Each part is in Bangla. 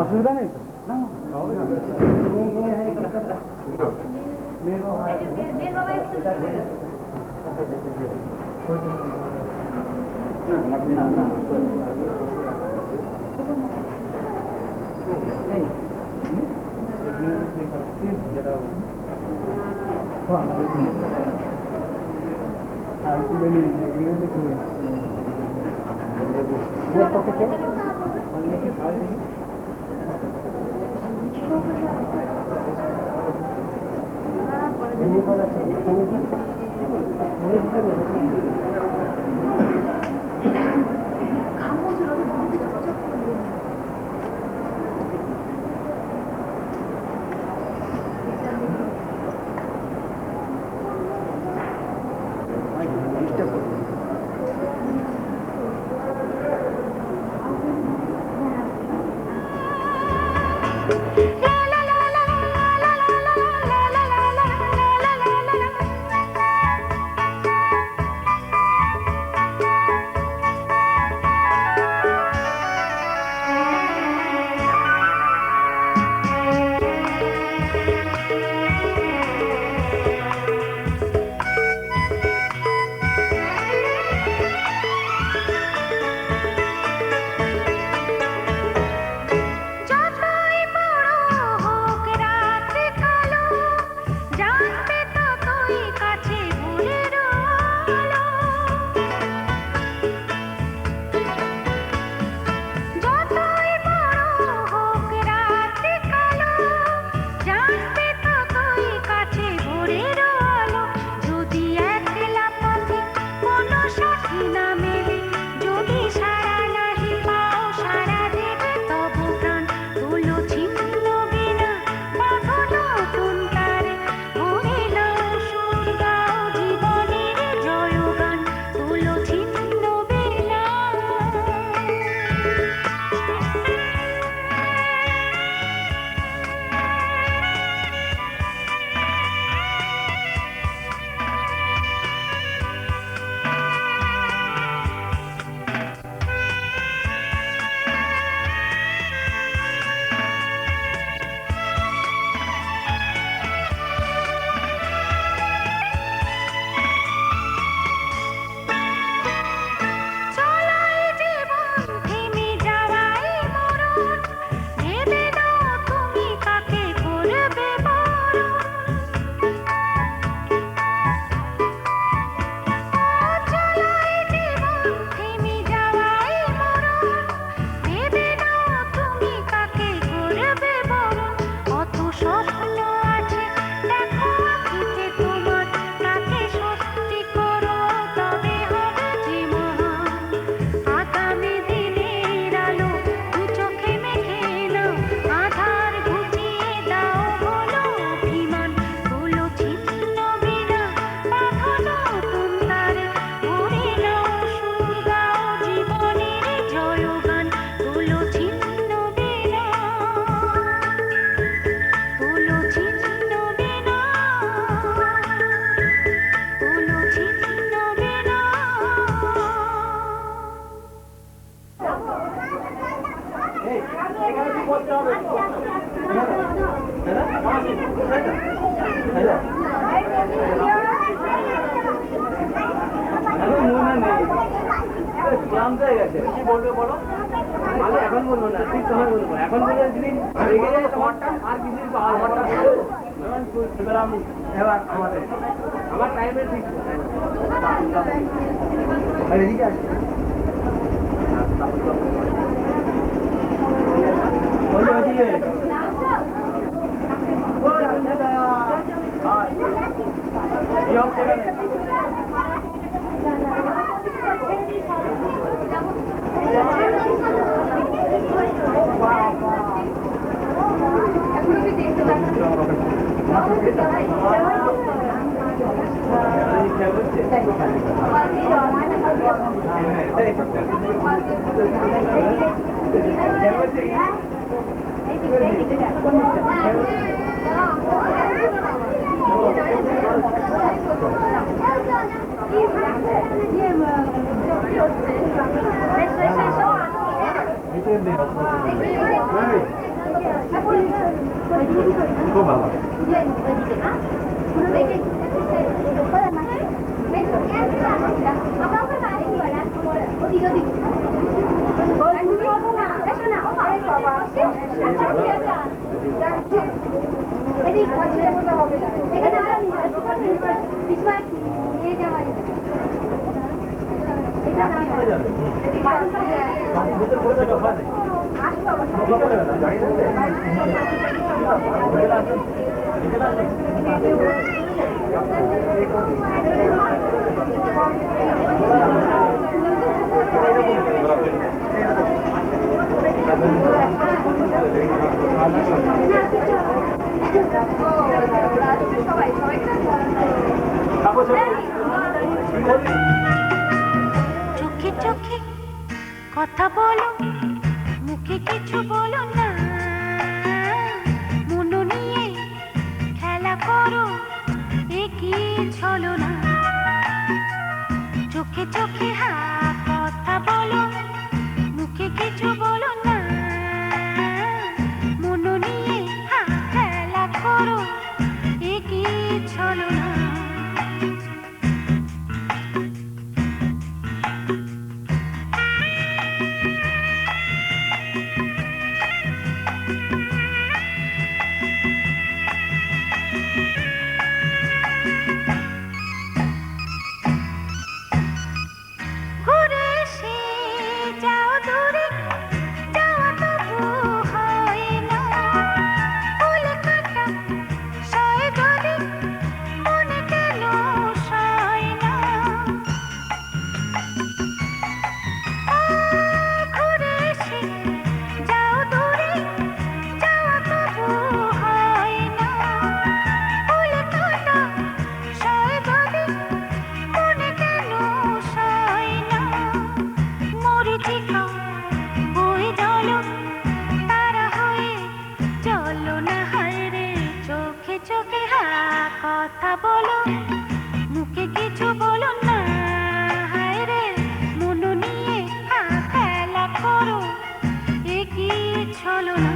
অসুবিধা নেই এখন বলবো না, ঠিক তোমার বলবো। এখন বলে যদি রেগে যায় তোমারটা আর কিছু আমারটা এবার আমি এবার আমার টাইমে ঠিক এদিকে আসি চোখে চোখে কথা বলো, মুখে কিছু বলো না, মন নিয়ে খেলা করো, এগিয়ে চলো না। চোখে চোখে কথা বলো, মুখে কিছু বলো না, মন নিয়ে খেলা করো, এগিয়ে চলো না। কথা বলো, মুখে কিছু বলো না, হায় রে মন নিয়ে খেলা করো, এগিয়ে চলো না।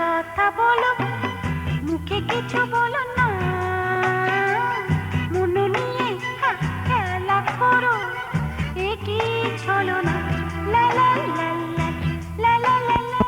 কথা বলো, মুখে কিছু বলো না, মন নিয়ে খেলা করো, এগিয়ে চলো না। লা লা লা লা লা লা লা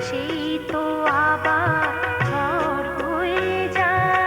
সেই তো আবার ঝড় হয়ে যায়।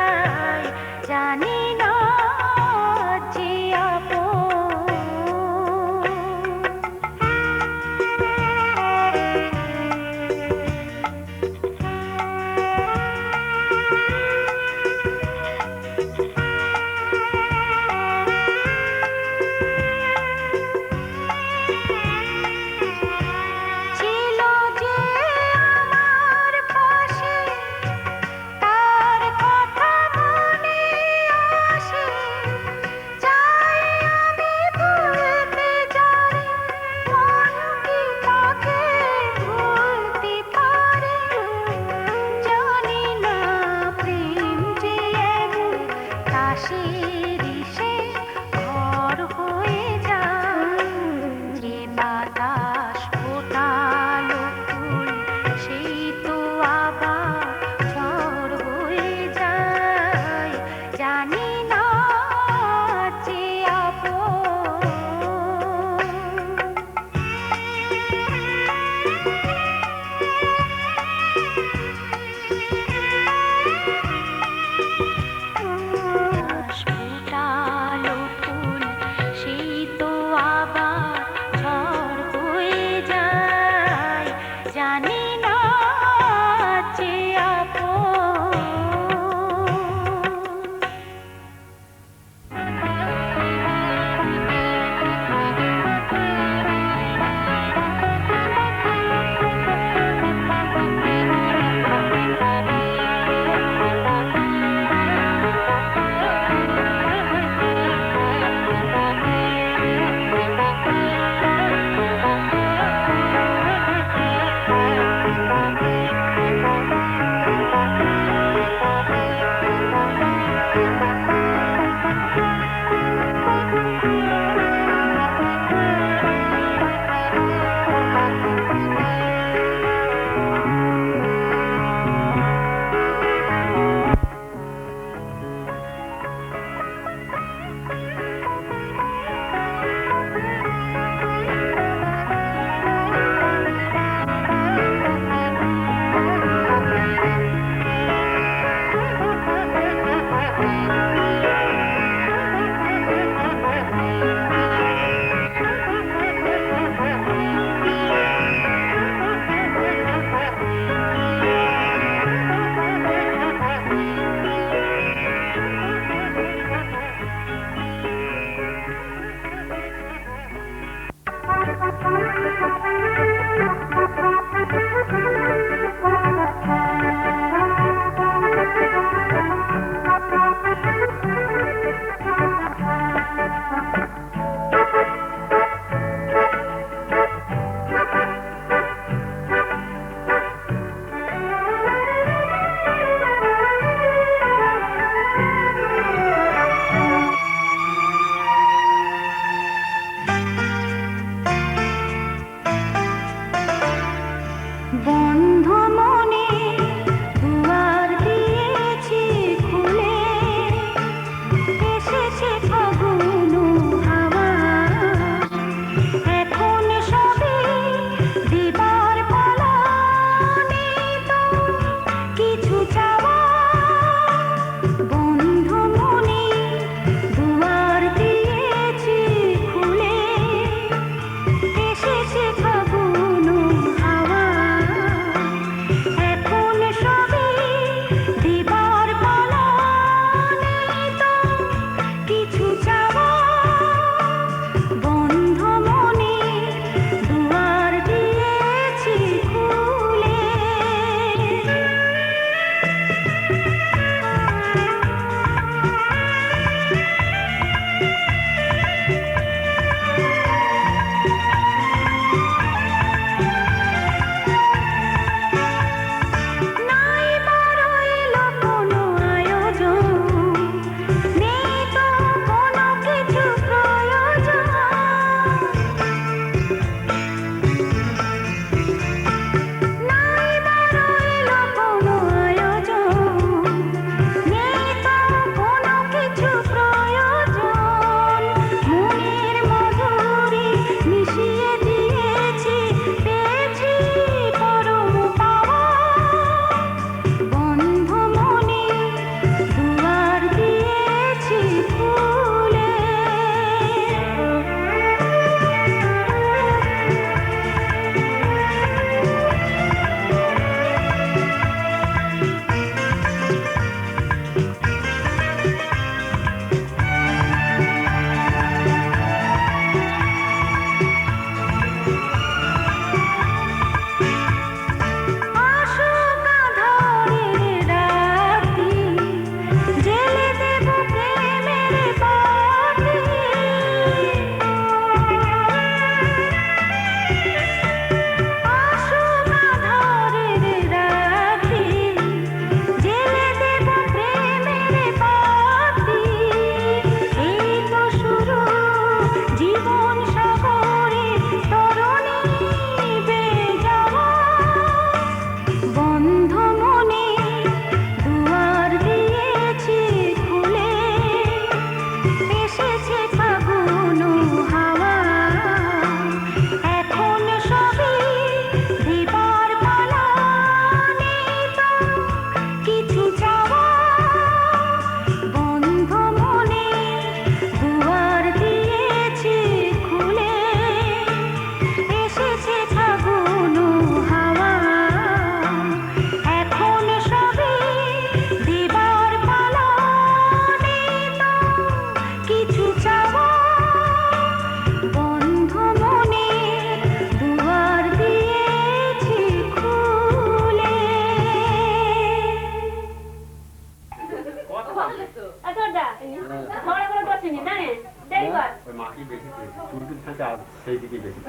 সেই কর ওই মাটি বেশি চুলটুল থাকে আর সেই দিকে বেশি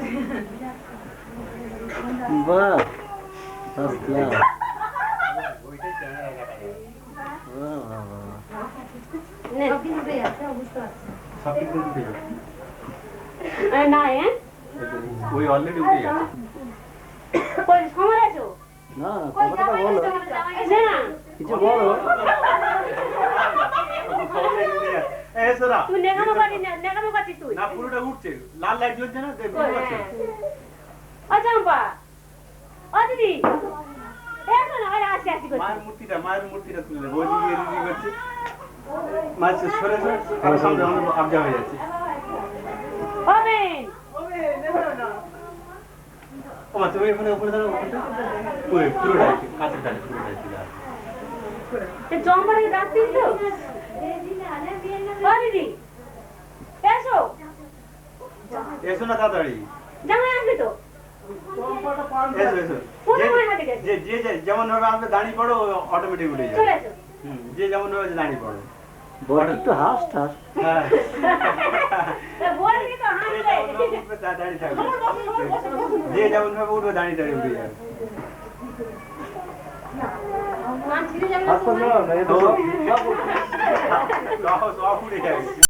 বাহ আসলা ওইটাই ক্যামেরা লাগাই বাহ বাহ বাহ নে সব কিছু দিয়ে না হ্যাঁ ওই অলরেডি উঠে গেছে কই সময় আছো না কথাটা বলো না কিছু বলো এই সোনা তুই নেকামো করছিস তুই না পুরোটা উঠছে লাল লাইট জ্বলছে না দেখ বুঝতে পারছিস ও চম্পা ও দিদি এসো না আরে আসি আসি করছি মায়ের মূর্তিটা তুলে দেবো ওই দিকে এদিকে করছে মাছ সরে সরে আর সামনে আমাদের আবজা হয়ে যাচ্ছে হবেন ও মা তুমি এখানে উপরে দাঁড়াও ওই পুরোটা কাছের দাঁড়িয়ে পুরোটা ছিল তে চম্পাকে ডাকতিস তো ও দিদি এসো এসো না তাড়াতাড়ি জামাই আসবে তো এসো এসো কোন সময় হাতে গেছে যে যেমন ভাবে আপনি দাঁড়িয়ে পড়ো অটোমেটিক উঠে চলে যাবে এসো যে যেমন ভাবে দাঁড়িয়ে পড়ো বড় একটু হাস টাস হ্যাঁ তা বলবি তো হাসবে দাঁড়িয়ে থাকবে যে যেমন ভাবে উঠবে দাঁড়িয়ে দাঁড়িয়ে উঠে যাবে নাম ছিঁড়ে যাবে হাস তো না এই তো সব উঠে যাবে